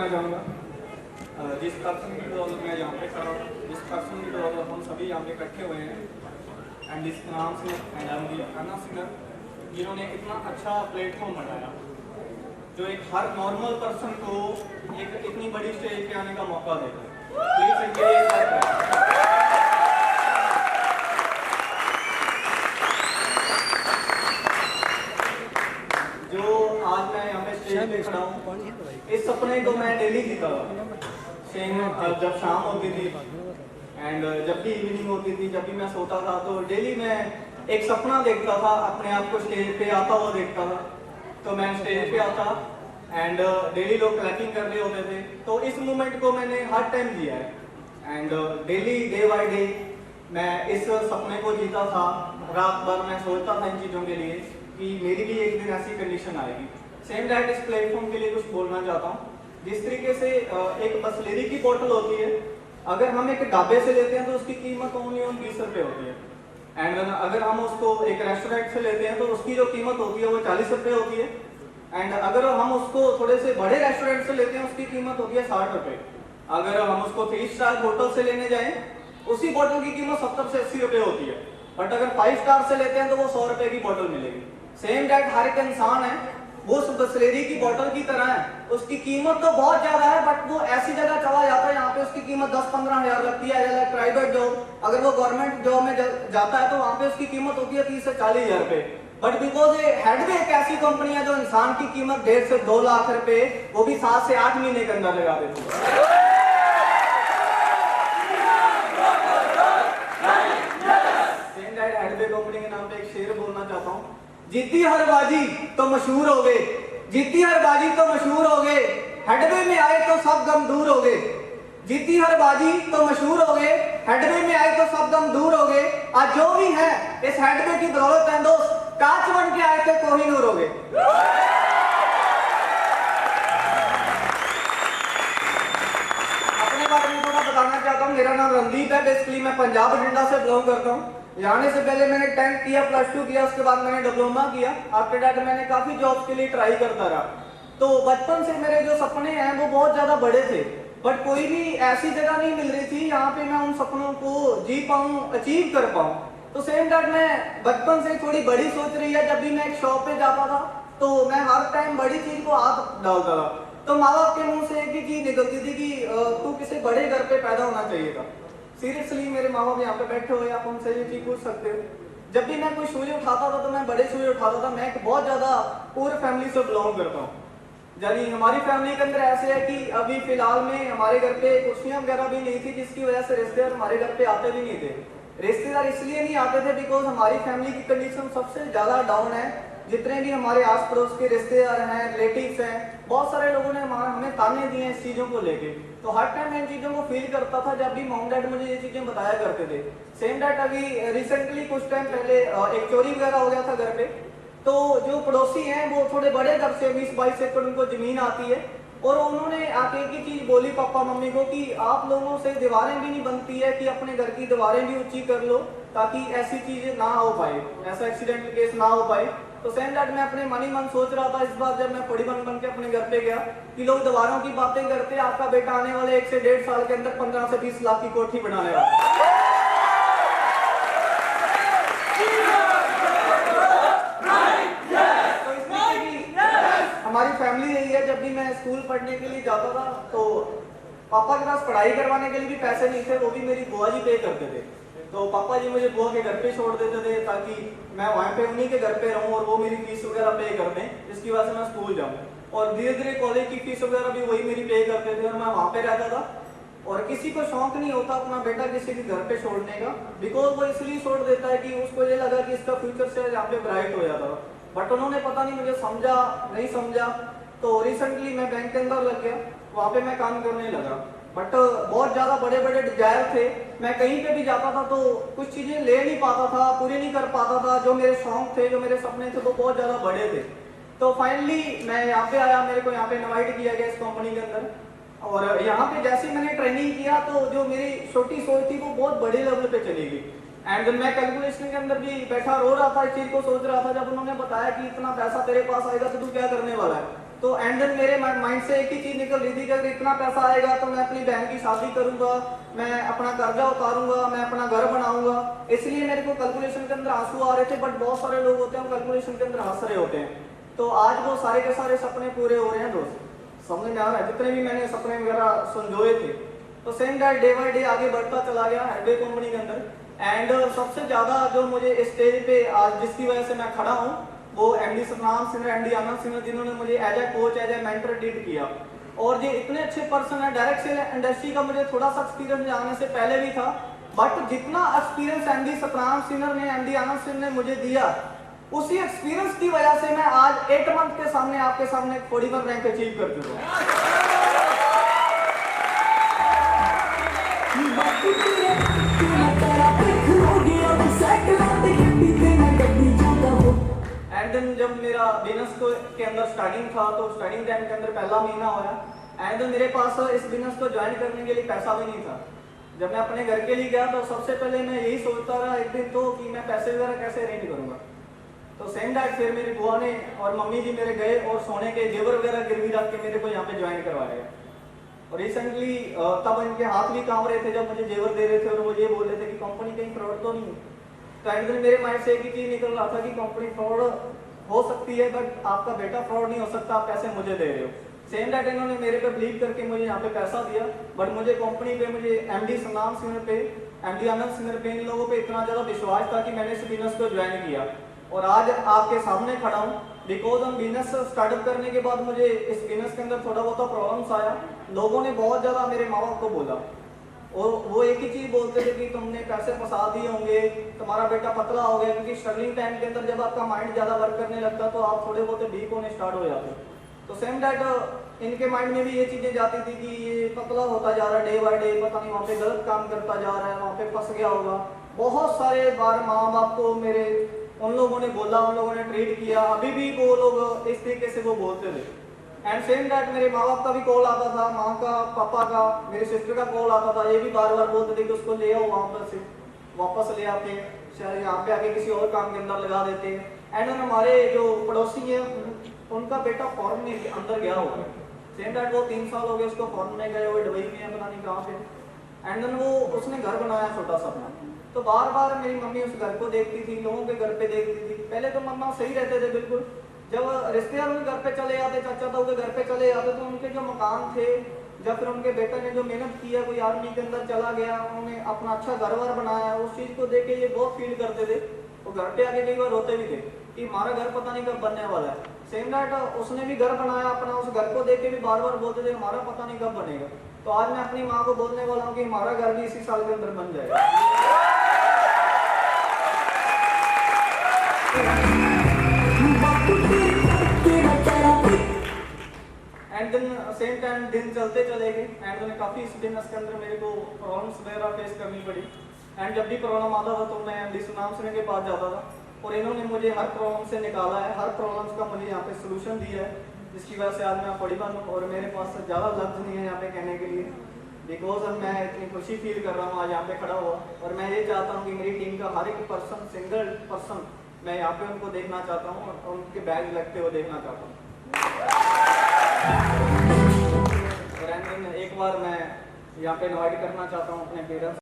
करना चाहूँगा। जिस पर्सन की बदौलत मैं यहाँ पे खड़ा हूँ, जिस पर्सन की बदौलत हम सभी यहाँ पे इकट्ठे हुए हैं, एंड जिसका नाम से एंड आई एम खाना सिंगर, जिन्होंने इतना अच्छा प्लेटफॉर्म बनाया जो एक हर नॉर्मल पर्सन को एक इतनी बड़ी स्टेज पे आने का मौका देता है। प्लीज इनके लिए जो आज मैं यहाँ पे स्टेज पे खड़ा हूँ, इस सपने को मैं डेली जीता था। जब शाम होती थी एंड जब भी इवनिंग होती थी, जब भी मैं सोता था तो डेली मैं एक सपना देखता था, अपने आप को स्टेज पे आता हुआ देखता था। तो मैं स्टेज पे आता एंड डेली लोग क्लैपिंग कर रहे होते थे। तो इस मोमेंट को मैंने हर टाइम जिया है and daily day by day मैं इस सपने को जीता था। रात भर मैं सोचता था इन चीज़ों के लिए कि मेरी भी एक दिन ऐसी कंडीशन आएगी। सेम दैट इस प्लेटफॉर्म के लिए कुछ बोलना चाहता हूँ। जिस तरीके से एक बसलेरी की बोतल होती है, अगर हम एक ढाबे से लेते हैं तो उसकी कीमत ओनली 20 रुपये होती है, एंड अगर हम उसको एक रेस्टोरेंट से लेते हैं तो उसकी जो कीमत होती है वो 40 रुपये होती है, एंड अगर हम उसको थोड़े से बड़े रेस्टोरेंट से लेते हैं उसकी कीमत होती है 60 रुपये। अगर हम उसको 3 स्टार होटल से लेने जाएं, उसी बोतल की कीमत 70 से 80 रुपये होती है, बट अगर 5 स्टार से लेते हैं तो वो 100 रुपये की बोतल मिलेगी। सेम डेट हर एक इंसान है, वो उस बसलेरी की बोतल की तरह है। उसकी कीमत तो बहुत ज्यादा है, बट वो ऐसी जगह चला जाता है यहाँ पे उसकी कीमत 10-15 हज़ार लगती है। लाइक प्राइवेट जॉब, अगर वो गवर्नमेंट जॉब में जाता है तो वहाँ पे उसकी कीमत होती है 30 से 40 हज़ार रुपए। बट बिकॉज ये हेडवे एक ऐसी कंपनी है जो इंसान की कीमत 1.5 से 2 लाख रुपए, वो भी 7 से 8 महीने के अंदर लगा देती है। हेडवे कंपनी के नाम पे एक शेर बोलना चाहता हूँ। जीती हर बाजी तो मशहूर हो गए, जीती हर बाजी तो मशहूर हो गए, हेडवे में आए तो सब गम दूर हो गए। जीती हर बाजी तो मशहूर हो गए, हेडवे में आए तो सब गम दूर हो गए। आज जो भी है इस हेडवे की बदौलत है दोस्त, कांच बन के आए थे कोहिनूर हो गए। अपने बारे में थोड़ा बताना चाहता हूँ। मेरा नाम रणदीप है, बेसिकली मैं पंजाब बठिंडा से बिलोंग करता हूँ। जाने से पहले मैंने 10th किया, +2 किया, उसके बाद मैंने डिप्लोमा किया। आफ्टर दैट मैंने काफी जॉब्स के लिए ट्राई करता रहा। तो बचपन से मेरे जो सपने हैं वो बहुत ज्यादा बड़े थे, बट कोई भी ऐसी जगह नहीं मिल रही थी यहाँ पे मैं उन सपनों को जी पाऊँ, अचीव कर पाऊँ। तो सेम दैट मैं बचपन से थोड़ी बड़ी सोच रही है। जब भी मैं एक शॉप पे जाता था तो मैं हर टाइम बड़ी चीज को हाथ डालता था, तो माँ बाप के मुंह से एक ही चीज निकलती थी कि तू किसी बड़े घर पे पैदा होना चाहिए था। सीरियसली मेरे माँ बाप यहाँ पे बैठे हुए, आप उनसे ये चीज पूछ सकते हो। जब भी मैं कोई शूज उठाता था तो मैं बड़े शूज उठाता था। मैं एक बहुत ज्यादा पुअर फैमिली से बिलोंग करता हूँ। यानी हमारी फैमिली के अंदर ऐसे है कि अभी फिलहाल में हमारे घर पे कुर्सियां वगैरह भी नहीं थी, जिसकी वजह से रिश्तेदार हमारे घर पे आते भी नहीं थे। रिश्तेदार इसलिए नहीं आते थे बिकॉज हमारी फैमिली की कंडीशन सबसे ज्यादा डाउन है। जितने भी हमारे आस पड़ोस के रिश्तेदार हैं, रिलेटिव्स हैं, बहुत सारे लोगों ने हमें ताने दिए हैं इस चीजों को लेके। तो हर टाइम मैं इन चीजों को फील करता था जब भी मॉम डैड मुझे ये चीजें बताया करते थे। सेम डैट अभी रिसेंटली कुछ टाइम पहले एक चोरी वगैरह हो गया था घर पे। तो जो पड़ोसी हैं वो थोड़े बड़े घर से 20-22 एकड़ उनको जमीन आती है, और उन्होंने आके एक ही चीज बोली पापा मम्मी को कि आप लोगों से दीवारें भी नहीं बनती है कि अपने घर की दीवारें भी ऊंची कर लो ताकि ऐसी चीजें ना हो पाए, ऐसा एक्सीडेंटल केस ना हो पाए। तो सेम दैट मैं अपने मन ही मन सोच रहा था इस बार जब मैं पड़ी बन के अपने घर पे गया कि लोग दीवारों की बातें करते, आपका बेटा आने वाले 1 से 1.5 साल के अंदर 15 से 20 लाख की कोठी बनाने वाला। हमारी फैमिली यही है। जब भी मैं स्कूल पढ़ने के लिए जाता था तो पापा के पास पढ़ाई करवाने के लिए भी पैसे नहीं थे, वो भी मेरी बुआ जी पे करते थे। तो पापा जी मुझे बुआ के घर पे छोड़ देते थे ताकि मैं वहाँ पे उन्हीं के घर पे रहूँ और वो मेरी फीस वगैरह पे कर दें, जिसकी वजह से मैं स्कूल जाऊँ। और धीरे धीरे कॉलेज की फीस वगैरह भी वही मेरी पे करते थे और मैं वहाँ पे रहता था। और किसी को शौक नहीं होता अपना बेटा किसी के घर पे छोड़ने का, बिकॉज वो इसलिए छोड़ देता है कि उसको ये लगा कि इसका फ्यूचर से यहाँ पे ब्राइट हो जाता। बट उन्होंने पता नहीं मुझे समझा नहीं समझा। तो रिसेंटली मैं बैंक के अंदर लग गया, वहाँ पे मैं काम करने लगा। बट बहुत ज्यादा बड़े बड़े डिजायर थे, मैं कहीं पे भी जाता था तो कुछ चीजें ले नहीं पाता था, पूरे नहीं कर पाता था। जो मेरे शौक थे, जो मेरे सपने थे वो बहुत ज्यादा बड़े थे। तो फाइनली मैं यहाँ पे आया, मेरे को यहाँ पे इनवाइट किया गया इस कंपनी के अंदर। और यहाँ पे जैसे मैंने ट्रेनिंग किया तो जो मेरी छोटी सोच थी वो बहुत बड़े लेवल पे चली गई। एंड मैं कैलकुलेशन के अंदर भी बैठा रो रहा था, इस चीज को सोच रहा था। जब उन्होंने बताया कि इतना पैसा तेरे पास आएगा तो तू क्या करने वाला है, तो एंड देन मेरे माइंड से एक ही चीज निकल रही थी कि अगर इतना पैसा आएगा तो मैं अपनी बहन की शादी करूंगा, मैं अपना कर्जा उतारूंगा, मैं अपना घर बनाऊंगा। इसलिए मेरे को कैलकुलेशन के अंदर आंसू आ रहे थे, बट बहुत सारे लोग होते हैं कैलकुलेशन के अंदर हंस रहे होते हैं। तो आज वो सारे के सारे सपने पूरे हो रहे हैं दोस्त, समझ में आ रहा है, जितने भी मैंने सपने वगैरह संजोए थे। तो same that day by day आगे बढ़ता चला गया हेडवे कंपनी के अंदर। एंड सबसे ज्यादा जो मुझे स्टेज पे आज जिसकी वजह से मैं खड़ा हूँ वो एमडी सतनाम सिंह, एमडी आनंद सिंह, जिन्होंने मुझे as a coach, as a mentor treat किया। और ये इतने अच्छे पर्सन है। डायरेक्ट सेल इंडस्ट्री का मुझे थोड़ा सा एक्सपीरियंस जाने से पहले भी था, बट जितना एक्सपीरियंस एमडी सतनाम सिंह ने, एमडी आनंद सिंह ने मुझे दिया, उसी एक्सपीरियंस की वजह से मैं आज 8 मंथ के सामने आपके सामने 41 रैंक अचीव कर चुका हूँ। एंड देन जब मेरा बिजनेस के अंदर स्टार्टिंग था तो स्टार्टिंग टाइम के अंदर पहला महीना होया, एंड देन मेरे पास इस बिजनेस को ज्वाइन करने के लिए पैसा भी नहीं था। जब मैं अपने घर के लिए गया तो सबसे पहले मैं यही सोचता रहा एक दिन तो कि मैं पैसे वगैरह कैसे अरेंज करूंगा। तो सेम डैट फिर मेरी बुआ ने और मम्मी जी मेरे गए और सोने के जेवर वगैरह गिरवी रख के मेरे को यहाँ पे ज्वाइन करवाया। और रिसेंटली तब इनके हाथ भी काम रहे थे जब मुझे जेवर दे रहे थे और मुझे ये बोल रहे थे कि कंपनी कहीं फ्रॉड तो नहीं है। तो एंड में मेरे माइंड से एक ही चीज निकल रहा था कि कंपनी फ्रॉड हो सकती है, बट आपका बेटा फ्रॉड नहीं हो सकता, आप पैसे मुझे दे रहे हो। सेम डैट इन्होंने मेरे पे बिलीव करके मुझे यहाँ पे पैसा दिया, बट मुझे कंपनी पे, मुझे एमडी सतनाम सिंह पे, एमडी आनंद सिंह पे, इन लोगों पे इतना ज्यादा विश्वास था कि मैंने इस बिजनेस को ज्वाइन किया और आज आपके सामने खड़ा हूँ। बिकॉज हम बिजनेस स्टार्टअप करने के बाद मुझे इस बिजनेस के अंदर थोड़ा बहुत प्रॉब्लम्स आया। लोगों ने बहुत ज्यादा मेरे माँ बाप को बोला और वो एक ही चीज बोलते थे कि तुमने पैसे फंसा दिए होंगे, तुम्हारा बेटा पतला हो गया, क्योंकि स्ट्रगलिंग टाइम के अंदर जब आपका माइंड ज्यादा वर्क करने लगता तो आप थोड़े बहुत वीक होने स्टार्ट हो जाते। तो सेम डैट इनके माइंड में भी ये चीजें जाती थी कि ये पतला होता जा रहा है डे बाय डे, पता नहीं वहाँ पे गलत काम करता जा रहा है, वहाँ पे फंस गया होगा। बहुत सारे बार माँ बाप को मेरे उन लोगों ने बोला, उन लोगों ने ट्रीट किया, अभी भी वो लोग इस तरीके से वो बोलते थे। एंड सेम डैट मेरे माँ बाप का भी कॉल आता था, माँ का, पापा का, मेरी सिस्टर का कॉल आता था, ये भी बार बार बोलते थे कि उसको ले आओ वहाँ पर से, वापस ले आते हैं, शायद यहाँ पे आके किसी और काम के अंदर लगा देते हैं। एंड हमारे जो पड़ोसी हैं उनका बेटा फॉरेन में अंदर गया हुआ है। सेम डैट वो 3 साल हो गए उसको फॉरेन में गए हुए, दुबई में है, पता नहीं कहाँ पे। एंड देन वो उसने घर बनाया छोटा सा अपना। तो बार बार मेरी मम्मी उस घर को देखती थी, लोगों के घर पे देखती थी। पहले तो मम्मा सही रहते थे बिल्कुल, जब रिश्तेदार उनके घर पे चले जाते, चाचा ताऊ के घर पे चले जाते, तो उनके जो मकान थे, जब फिर उनके बेटे ने जो मेहनत किया, कोई आर्मी के अंदर चला गया, उन्होंने अपना अच्छा घर वर बनाया, उस चीज को देख के ये बहुत फील करते थे। वो घर पे आके कई बार रोते भी थे कि हमारा घर पता नहीं कब बनने वाला है। सेम डैट उसने भी घर बनाया अपना, उस घर को देख के भी बार बार बोलते थे हमारा पता नहीं कब बनेगा। तो आज मैं अपनी माँ को बोलने वाला हूँ कि हमारा घर भी इसी साल के अंदर बन जाएगा। एंड देन सेम टाइम दिन चलते चले गए। एंड देन काफी इस बिजनेस के अंदर मेरे को प्रॉब्लम्स वगैरह फेस करनी पड़ी। एंड जब भी प्रॉब्लम आता था तो मैं एमडी सतनाम सिंह के पास जाता था और इन्होंने मुझे हर प्रॉब्लम से निकाला है, हर प्रॉब्लम्स का मुझे यहाँ पे सोल्यूशन दिया है, जिसकी वजह से आज मैं पढ़ी हूँ और मेरे पास ज़्यादा लफ्ज नहीं है यहाँ पे कहने के लिए। बिकॉज अब मैं इतनी खुशी फील कर रहा हूँ आज यहाँ पे खड़ा हुआ, और मैं ये चाहता हूँ कि मेरी टीम का हर एक पर्सन, सिंगल पर्सन, मैं यहाँ पे उनको देखना चाहता हूँ और उनके बैग लगते हुए देखना चाहता हूँ। और एक बार मैं यहाँ पे इनवाइट करना चाहता हूँ अपने पेरेंट्स